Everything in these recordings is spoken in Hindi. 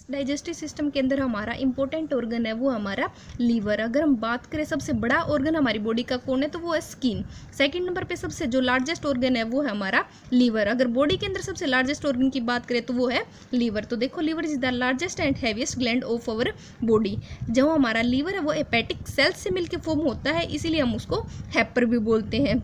डाइजेस्टिव सिस्टम के अंदर हमारा इंपॉर्टेंट ऑर्गन है वो हमारा लीवर। अगर हम बात करें सबसे बड़ा ऑर्गन हमारी बॉडी का कौन है तो वो है स्किन। सेकंड नंबर पे सबसे जो लार्जेस्ट ऑर्गन है वो है हमारा लीवर। अगर बॉडी के अंदर सबसे लार्जेस्ट ऑर्गन की बात करें तो वो है लीवर। तो देखो liver is the largest and heaviest gland of our body. जो हमारा लीवर है वो हेपेटिक सेल्स से मिलकर फॉर्म होता है, इसीलिए हम उसको हेपर भी बोलते हैं।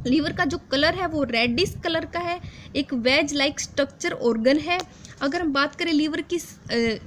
लीवर का जो कलर है वो रेडिश कलर का है, एक वेज लाइक स्ट्रक्चर ऑर्गन है। अगर हम बात करें लीवर की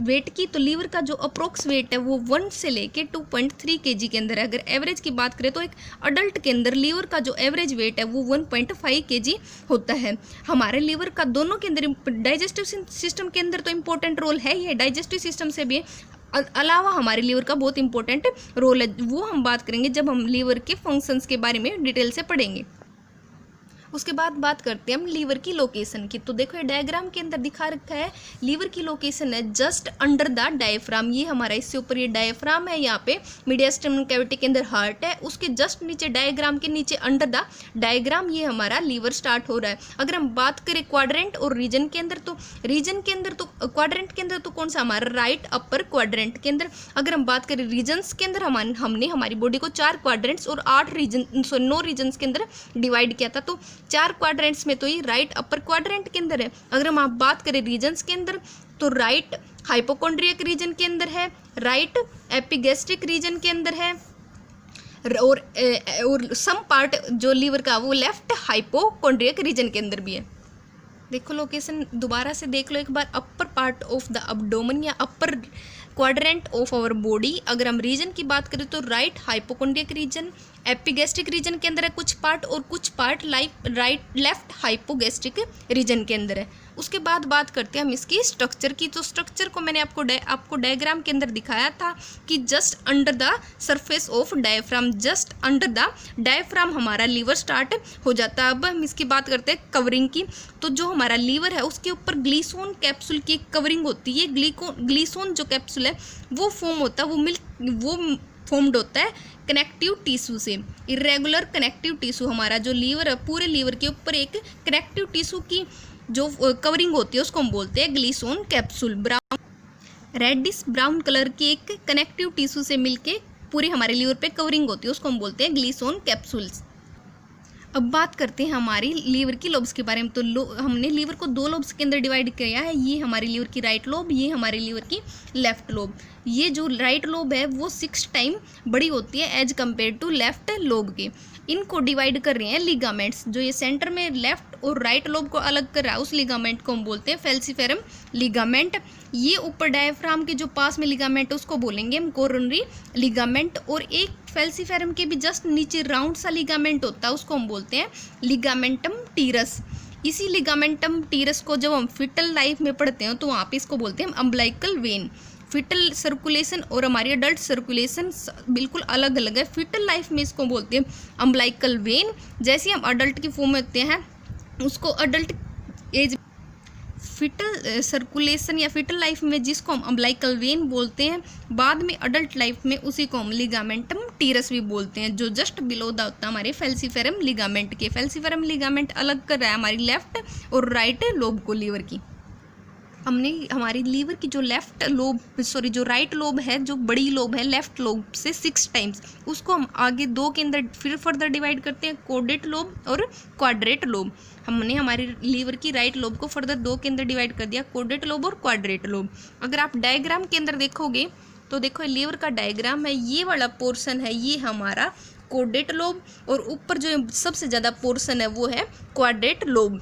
वेट की तो लीवर का जो अप्रोक्स वेट है वो 1 से लेके 2.3 kg के अंदर है। अगर एवरेज की बात करें तो एक अडल्ट के अंदर लीवर का जो एवरेज वेट है वो 1.5 kg होता है। हमारे लीवर का दोनों के अंदर डाइजेस्टिव सिस्टम के अंदर तो इम्पोर्टेंट रोल है ही है, डाइजेस्टिव सिस्टम से भी अलावा हमारे लीवर का बहुत इंपॉर्टेंट रोल है। वो हम बात करेंगे जब हम लीवर के फंक्शंस के बारे में डिटेल से पढ़ेंगे। उसके बाद बात करते हैं हम लीवर की लोकेशन की। तो देखो ये डायग्राम के अंदर दिखा रखा है लीवर की लोकेशन है जस्ट अंडर द डायफ्राम। ये हमारा इससे ऊपर ये डायफ्राम है, यहाँ पे मीडियास्टर्नल कैविटी के अंदर हार्ट है, उसके जस्ट नीचे डायग्राम के नीचे अंडर द डायग्राम ये हमारा लीवर स्टार्ट हो रहा है। अगर हम बात करें क्वाड्रेंट और रीजन के अंदर तो रीजन के अंदर तो क्वाड्रेंट के अंदर तो कौन सा हमारा राइट अपर क्वाड्रेंट के अंदर। अगर हम बात करें रीजन्स के अंदर हमने हमारी बॉडी को 4 क्वाड्रेंट्स और 9 रीजन्स के अंदर डिवाइड किया था। तो 4 क्वाड्रेंट्स में तो ये राइट अपर क्वाड्रेंट के अंदर है। अगर हम आप बात करें रीजन्स के अंदर तो राइट हाइपोकॉन्ड्रियक रीजन के अंदर है, राइट एपिगैस्ट्रिक रीजन के अंदर है और सम पार्ट जो लीवर का वो लेफ्ट हाइपोकॉन्ड्रियक रीजन के अंदर भी है। देखो लोकेशन दोबारा से देख लो एक बार, upper part of the abdomen या upper quadrant of our body. अगर हम रीजन की बात करें तो right hypochondriac region, epigastric region के अंदर है कुछ पार्ट और कुछ पार्ट लेफ्ट हाइपोगैस्ट्रिक रीजन के अंदर है। उसके बाद बात करते हैं हम इसकी स्ट्रक्चर की। तो स्ट्रक्चर को मैंने आपको डायग्राम के अंदर दिखाया था कि just under the surface of diaphragm, just under the diaphragm हमारा लीवर स्टार्ट हो जाता है। अब हम इसकी बात करते हैं कवरिंग की। तो जो हमारा लीवर है उसके ऊपर ग्लीसोन कैप्सूल की कवरिंग होती है। ग्लीसोन जो कैप्सूल है वो फॉर्म होता है, वो फॉर्म्ड होता है कनेक्टिव टिश्यू से। इरेगुलर कनेक्टिव टिश्यू हमारा जो लीवर है, पूरे लीवर के ऊपर एक कनेक्टिव टिश्यू की जो कवरिंग होती है उसको हम बोलते हैं ग्लीसोन कैप्सूल। रेडिश ब्राउन कलर की एक कनेक्टिव टिश्यू से मिलके पूरे हमारे लीवर पे कवरिंग होती है, उसको हम बोलते हैं ग्लीसोन कैप्सूल्स। अब बात करते हैं हमारी लीवर की लोब्स के बारे में। तो हमने लीवर को 2 लोब्स के अंदर डिवाइड किया है। ये हमारी लीवर की राइट लोब, ये हमारे लीवर की लेफ्ट लोब। ये जो राइट लोब है वो 6 टाइम बड़ी होती है as compare to left lobe के। इनको डिवाइड कर रहे हैं लिगामेंट्स। जो ये सेंटर में लेफ्ट और राइट लोब को अलग कर रहा है उस लिगामेंट को हम बोलते हैं फेल्सीफेरम लिगामेंट। ये ऊपर डायफ्राम के जो पास में लिगामेंट उसको बोलेंगे हम कोरोनरी लिगामेंट। और एक फेल्सीफेरम के भी जस्ट नीचे राउंड सा लिगामेंट होता है उसको हम बोलते हैं लिगामेंटम टीरस। इसी लिगामेंटम टीरस को जब हम फिटल लाइफ में पढ़ते हैं तो वहाँ पे इसको बोलते हैं अम्बलाइकल वेन। फिटल सर्कुलेशन और हमारी अडल्ट सर्कुलेशन बिल्कुल अलग अलग है। फिटल लाइफ में इसको बोलते हैं अम्बलाइकल वेन। जैसे हम अडल्ट की फॉर्म में होते हैं उसको अडल्ट एज फिटल सर्कुलेशन या फिटल लाइफ में जिसको हम अम्बलाइकल वेन बोलते हैं, बाद में अडल्ट लाइफ में उसी को हम लिगामेंटम टीरस भी बोलते हैं, जो जस्ट बिलो द होता है हमारे फेल्सीफेरम लिगामेंट के। फेल्सीफेरम लिगामेंट अलग कर रहा है हमारी लेफ्ट और राइट लोब को लीवर की। हमने हमारी लीवर की जो जो राइट लोब है, जो बड़ी लोब है लेफ्ट लोब से 6 टाइम्स, उसको हम आगे 2 के अंदर फिर फर्दर डिवाइड करते हैं, कोडेट लोब और क्वाड्रेट लोब। हमने हमारी लीवर की राइट लोब को फर्दर 2 के अंदर डिवाइड कर दिया, कोडेट लोब और क्वाड्रेट लोब। अगर आप डायग्राम के अंदर देखोगे तो देखो लीवर का डायग्राम है, ये वाला पोर्शन है ये हमारा कोडेट लोब और ऊपर जो सबसे ज़्यादा पोर्शन है वो है क्वाड्रेट लोब।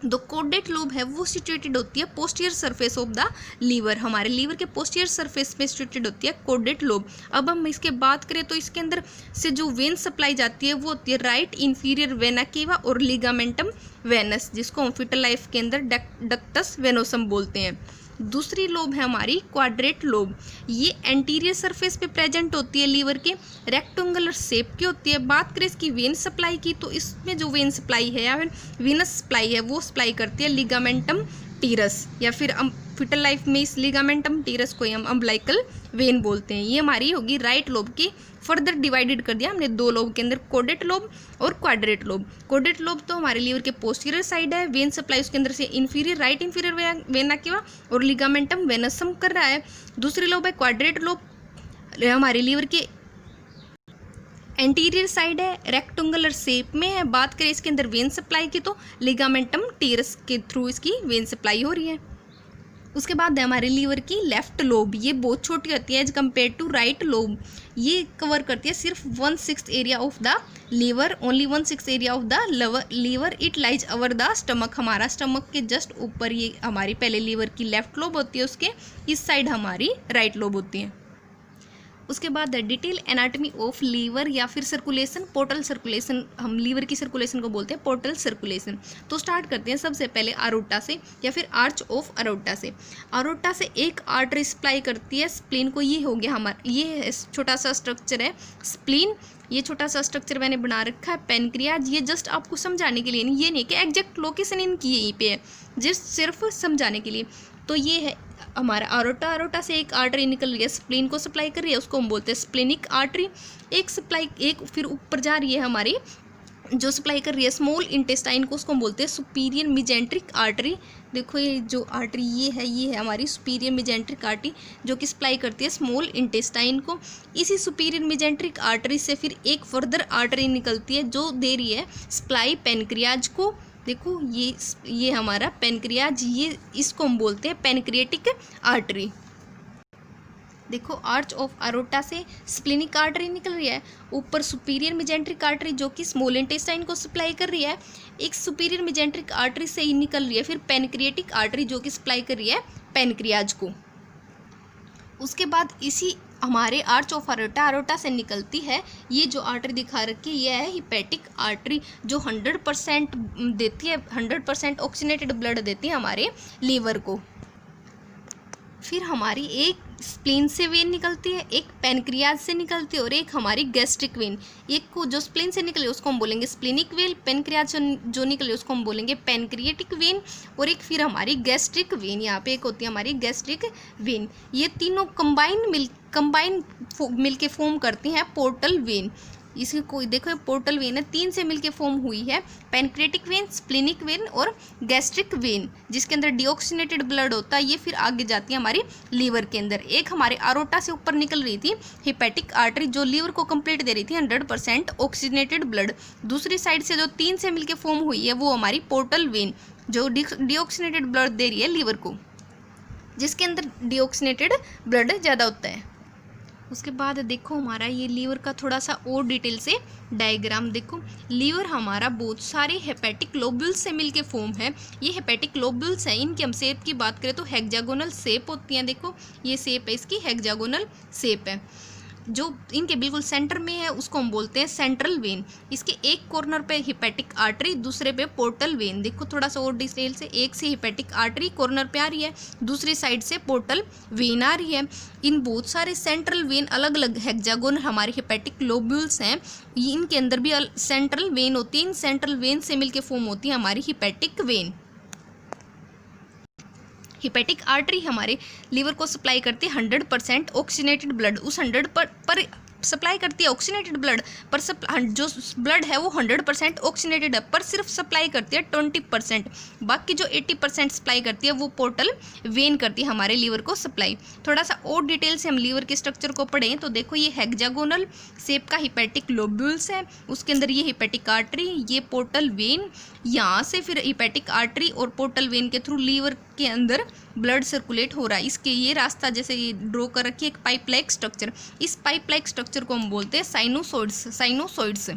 जो कोडेट लोब है वो सिचुएटेड होती है posterior surface of the liver. हमारे लीवर के पोस्टीरियर सरफेस में सिचुएटेड होती है कोडेट लोब। अब हम इसके बात करें तो इसके अंदर से जो वेन सप्लाई जाती है वो होती है राइट इंफीरियर वेना केवा और लिगामेंटम वेनस, जिसको हम फिटल लाइफ के अंदर डक्टस वेनोसम बोलते हैं। दूसरी लोब है हमारी क्वाड्रेट लोब। ये एंटीरियर सरफेस पे प्रेजेंट होती है, लीवर के रेक्टेंगुलर शेप की होती है। बात करें इसकी वेन सप्लाई की तो इसमें जो वेन सप्लाई है या फिर वीनस सप्लाई है वो सप्लाई करती है लिगामेंटम टीरस या फिर फिटल लाइफ में इस लिगामेंटम टीरस को हम अम्बलाइकल वेन बोलते हैं। ये हमारी होगी राइट लोब की। फर्दर डिवाइडेड कर दिया हमने दो लोब के अंदर, कोडेट लोब और क्वाड्रेट लोब। कोडेट लोब तो हमारे लीवर के पोस्टीरियर साइड है, वेन सप्लाई उसके अंदर से inferior right inferior vena cava और लिगामेंटम वेनसम कर रहा है। दूसरी लोब है क्वाड्रेट लोब, हमारे लीवर के एंटीरियर साइड है, रेक्टेंगुलर शेप में है। बात करें इसके अंदर वेन सप्लाई की तो लिगामेंटम टीरस के थ्रू इसकी वेन सप्लाई हो रही है। उसके बाद है हमारे लीवर की लेफ्ट लोब। ये बहुत छोटी होती है as compare to right lobe. ये कवर करती है सिर्फ 1/6 area of the liver, only 1/6 area of the liver. It lies over the stomach, हमारा स्टमक के जस्ट ऊपर ये हमारी पहले लीवर की लेफ्ट लोब होती है, उसके इस साइड हमारी राइट लोब होती है। उसके बाद डिटेल एनाटॉमी ऑफ लीवर या फिर सर्कुलेशन, पोर्टल सर्कुलेशन, हम लीवर की सर्कुलेशन को बोलते हैं पोर्टल सर्कुलेशन। तो स्टार्ट करते हैं सबसे पहले अरोटा से या फिर आर्च ऑफ अरोटा से। अरोटा से एक आर्टरी सप्लाई करती है स्प्लीन को। ये हो गया हमारा, ये छोटा सा स्ट्रक्चर है स्प्लीन। ये छोटा सा स्ट्रक्चर मैंने बना रखा है पेनक्रियाज। ये जस्ट आपको समझाने के लिए, ये नहीं कि एग्जैक्ट लोकेशन इनकी यहीं पे है, जस्ट सिर्फ समझाने के लिए। तो ये है हमारा अरोटा। अरोटा से एक आर्टरी निकल रही है, स्प्लीन को सप्लाई कर रही है, उसको हम बोलते हैं स्प्लेनिक आर्टरी। एक फिर ऊपर जा रही है हमारी, जो सप्लाई कर रही है स्मॉल इंटेस्टाइन को, उसको हम बोलते हैं सुपीरियर मिजेंट्रिक आर्टरी। देखो ये जो आर्टरी ये है हमारी सुपीरियर मिजेंट्रिक आर्टरी, जो कि सप्लाई करती है स्मॉल इंटेस्टाइन को। इसी सुपीरियर मिजेंट्रिक आर्टरी से फिर एक फर्दर आर्टरी निकलती है जो दे रही है सप्लाई पेनक्रियाज को। देखो ये हमारा पेनक्रियाज, ये इसको हम बोलते हैं पेनक्रिएटिक आर्टरी। देखो आर्च ऑफ अरोटा से स्प्लिनिक आर्टरी निकल रही है, ऊपर सुपीरियर मिजेंट्रिक आर्टरी जो कि स्मॉल इंटेस्टाइन को सप्लाई कर रही है, एक सुपीरियर मिजेंट्रिक आर्टरी से ही निकल रही है फिर पेनक्रिएटिक आर्टरी जो कि सप्लाई कर रही है पेनक्रियाज को। उसके बाद इसी हमारे आर्च ऑफ अरोटा से निकलती है ये जो आर्टरी दिखा रखी है, यह है हिपैटिक आर्टरी, जो 100% देती है, 100% ऑक्सीनेटेड ब्लड देती है हमारे लीवर को। फिर हमारी एक स्प्लीन से वेन निकलती है, एक पेनक्रियाज से निकलती है और एक हमारी गैस्ट्रिक वेन। एक को जो स्प्लीन से निकले उसको हम बोलेंगे स्प्लिनिक वेन, पेनक्रियाज जो निकले उसको हम बोलेंगे पेनक्रिएटिक वेन, और एक फिर हमारी गैस्ट्रिक वेन, यहाँ पे एक होती है हमारी गैस्ट्रिक वेन। ये तीनों कंबाइन मिलके फॉर्म करती हैं पोर्टल वेन। इसकी कोई देखो पोर्टल वेन है, 3 से मिलके फॉर्म हुई है, पेनक्रिएटिक वेन, स्प्लिनिक वेन और गैस्ट्रिक वेन, जिसके अंदर डीऑक्सीनेटेड ब्लड होता है। ये फिर आगे जाती है हमारी लीवर के अंदर। एक हमारे अरोटा से ऊपर निकल रही थी हिपैटिक आर्टरी, जो लीवर को कंप्लीट दे रही थी 100% ऑक्सीजनेटेड ब्लड। दूसरी साइड से जो 3 से मिलके फॉर्म हुई है वो हमारी पोर्टल वेन, जो डीऑक्सीनेटेड ब्लड दे रही है लीवर को, जिसके अंदर डीऑक्सीनेटेड ब्लड ज़्यादा होता है। उसके बाद देखो हमारा ये लीवर का थोड़ा सा और डिटेल से डायग्राम देखो। लीवर हमारा बहुत सारे हेपेटिक लोब्यूल्स से मिलके फॉर्म है। ये हेपेटिक लोब्यूल्स हैं, इनकी हम शेप की बात करें तो हेक्सागोनल शेप होती हैं। देखो ये शेप है इसकी, हेक्सागोनल शेप है। जो इनके बिल्कुल सेंटर में है उसको हम बोलते हैं सेंट्रल वेन। इसके एक कॉर्नर पे हिपैटिक आर्टरी, दूसरे पे पोर्टल वेन। देखो थोड़ा सा और डिटेल से, एक से हिपैटिक आर्टरी कॉर्नर पे आ रही है, दूसरी साइड से पोर्टल वेन आ रही है। इन बहुत सारे सेंट्रल वेन अलग अलग हेक्सागोन हमारे हिपैटिक लोब्यूल्स हैं, इनके अंदर भी सेंट्रल वेन होती है। इन सेंट्रल वेन से मिलकर फॉर्म होती है हमारी हिपैटिक वेन। हिपैटिक आर्टरी हमारे लीवर को सप्लाई करती है 100% ऑक्सीनेटेड ब्लड। उस 100 पर सप्लाई करती है ऑक्सीनेटेड ब्लड, पर जो ब्लड है वो 100% ऑक्सीनेटेड है, पर सिर्फ सप्लाई करती है 20%। बाकी जो 80% सप्लाई करती है वो पोर्टल वेन करती है हमारे लीवर को सप्लाई। थोड़ा सा और डिटेल से हम लीवर के स्ट्रक्चर को पढ़ें तो देखो ये हेक्सागोनल शेप का हिपैटिक लोब्यूल्स है, उसके अंदर ये हिपैटिक आर्टरी, ये पोर्टल वेन, यहाँ से फिर हिपैटिक आर्टरी और पोर्टल वेन के थ्रू लीवर के अंदर ब्लड सर्कुलेट हो रहा है। इसके ये रास्ता जैसे ये ड्रॉ कर रखी है एक पाइप लाइक स्ट्रक्चर, इस पाइप लाइक स्ट्रक्चर को हम बोलते हैं साइनोसॉइड्स।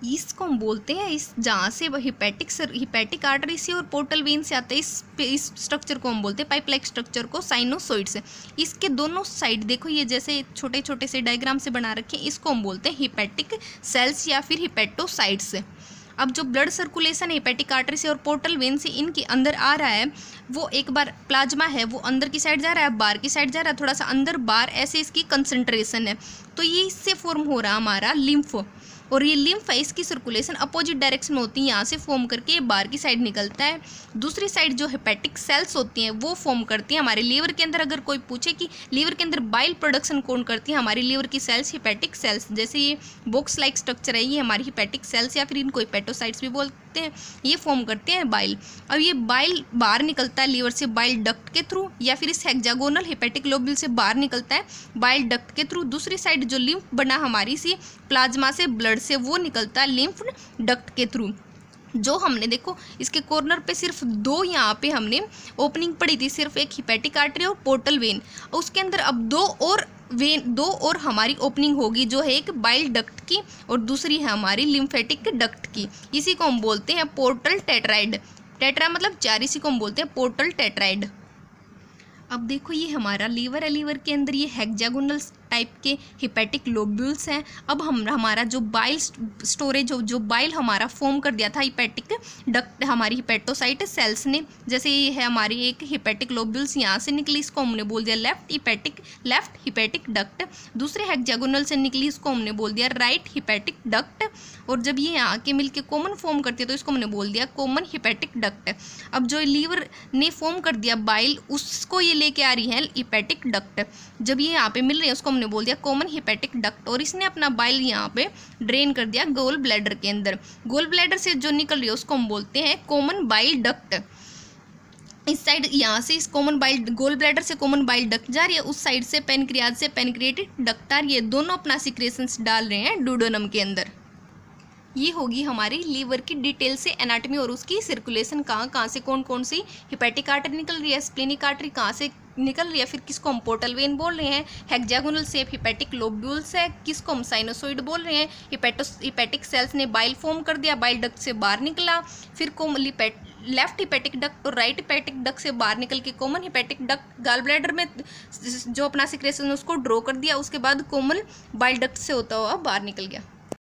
इसको हम बोलते हैं इस जहाँ से हिपैटिक आर्टरी से और पोर्टल वेन से आता है, इस स्ट्रक्चर को हम बोलते हैं पाइप लाइक स्ट्रक्चर को साइनोसॉइड्स। इसके दोनों साइड देखो ये जैसे छोटे छोटे से डायग्राम से बना रखे हैं, इसको हम बोलते हैं हिपैटिक सेल्स या फिर हिपैटोसाइट्स। अब जो ब्लड सर्कुलेशन हिपैटिक आर्टरी से और पोर्टल वेन से इनके अंदर आ रहा है, वो एक बार प्लाज्मा है वो अंदर की साइड जा रहा है, बाहर की साइड जा रहा है, थोड़ा सा अंदर बाहर ऐसे इसकी कंसंट्रेशन है। तो ये इससे फॉर्म हो रहा है हमारा लिम्फ। और ये लिम्फ है, इसकी सर्कुलेशन अपोजिट डायरेक्शन में होती है, यहाँ से फॉर्म करके बाहर की साइड निकलता है। दूसरी साइड जो हेपेटिक सेल्स होती हैं वो फॉर्म करती हैं हमारे लीवर के अंदर। अगर कोई पूछे कि लीवर के अंदर बाइल प्रोडक्शन कौन करती है, हमारी लीवर की सेल्स हेपेटिक सेल्स। जैसे ये बॉक्स लाइक स्ट्रक्चर है, ये हमारी हेपेटिक सेल्स या फिर इनको हेपेटोसाइट्स भी बोलते हैं, ये फॉर्म करते हैं बाइल। अब ये बाइल बाहर निकलता है लीवर से बाइल डक्ट के थ्रू, या फिर इस हेक्सागोनल हेपेटिक लोब्यूल से बाहर निकलता है बाइल डक्ट के थ्रू। दूसरी साइड जो लिम्फ बना हमारी सी प्लाज्मा से ब्लड से, वो निकलता है लिम्फ डक्ट के थ्रू। जो हमने देखो इसके कॉर्नर पे सिर्फ दो यहाँ पे हमने ओपनिंग पड़ी थी, सिर्फ एक हिपेटिक आर्टरी और पोर्टल वेन। उसके अंदर अब दो और हमारी ओपनिंग होगी, जो है एक बाइल डक्ट की और दूसरी है हमारी लिम्फेटिक डक्ट की। इसी को हम बोलते हैं पोर्टल टेट्राइड। टेट्रा मतलब चार, इसी को हम बोलते हैं पोर्टल टेट्राइड। अब देखो ये हमारा लीवर है, लीवर के अंदर ये हेक्सागोनल टाइप के हिपेटिक लोब्यूल्स हैं। अब हमारा जो बाइल स्टोरेज जो बाइल हमारा फॉर्म कर दिया था हिपेटिक डक्ट हमारी हिपेटोसाइट सेल्स ने, जैसे ये है हमारी एक हिपेटिक लोब्यूल्स यहाँ से निकली, इसको हमने बोल दिया लेफ्ट हिपेटिक डक्ट। दूसरे हेक्सागोनल से निकली, इसको हमने बोल दिया राइट हिपेटिक डक्ट। और जब ये यहाँ के मिलके कॉमन फॉर्म करती है तो इसको हमने बोल दिया कॉमन हिपेटिक डक्ट। अब जो लीवर ने फॉर्म कर दिया बाइल, उसको ये लेके आ रही है हिपेटिक डक्ट। जब ये यहाँ पे मिल रही है उसको हमने बोल दिया कॉमन हिपेटिक डक्ट, और इसने अपना बाइल यहाँ पे ड्रेन कर दिया गोल ब्लैडर के अंदर। गोल ब्लैडर से जो निकल रही है उसको हम बोलते हैं कॉमन बाइल डक्ट। इस साइड यहाँ से इस कॉमन बाइल गोल ब्लैडर से कॉमन बाइल डक्ट जा रही है, उस साइड से पेनक्रियाज से पेनक्रिएटिक डक्ट आ रही है। दोनों अपना सिक्रेशंस डाल रहे हैं डुओडेनम के अंदर। ये होगी हमारी लीवर की डिटेल से एनाटॉमी और उसकी सर्कुलेशन, कहाँ से कौन कौन सी हिपेटिक आर्टरी निकल रही है, स्प्लेनिक आर्टरी कहाँ से निकल रही है, फिर किसको हम पोर्टल वेन बोल रहे हैं, हेक्सागोनल शेप हिपेटिक लोब्यूल्स है, किसको हम साइनोसॉइड बोल रहे हैं, हिपेटिक सेल्स ने बाइल फॉर्म कर दिया, बाइल डक्ट से बाहर निकला, फिर लेफ्ट हिपेटिक डक्ट और राइट हिपेटिक डक्ट से बाहर निकल के common hepatic duct gall bladder में जो अपना सिक्रेशन उसको ड्रॉ कर दिया, उसके बाद कॉमन बाइल डक्ट से होता हुआ बाहर निकल गया।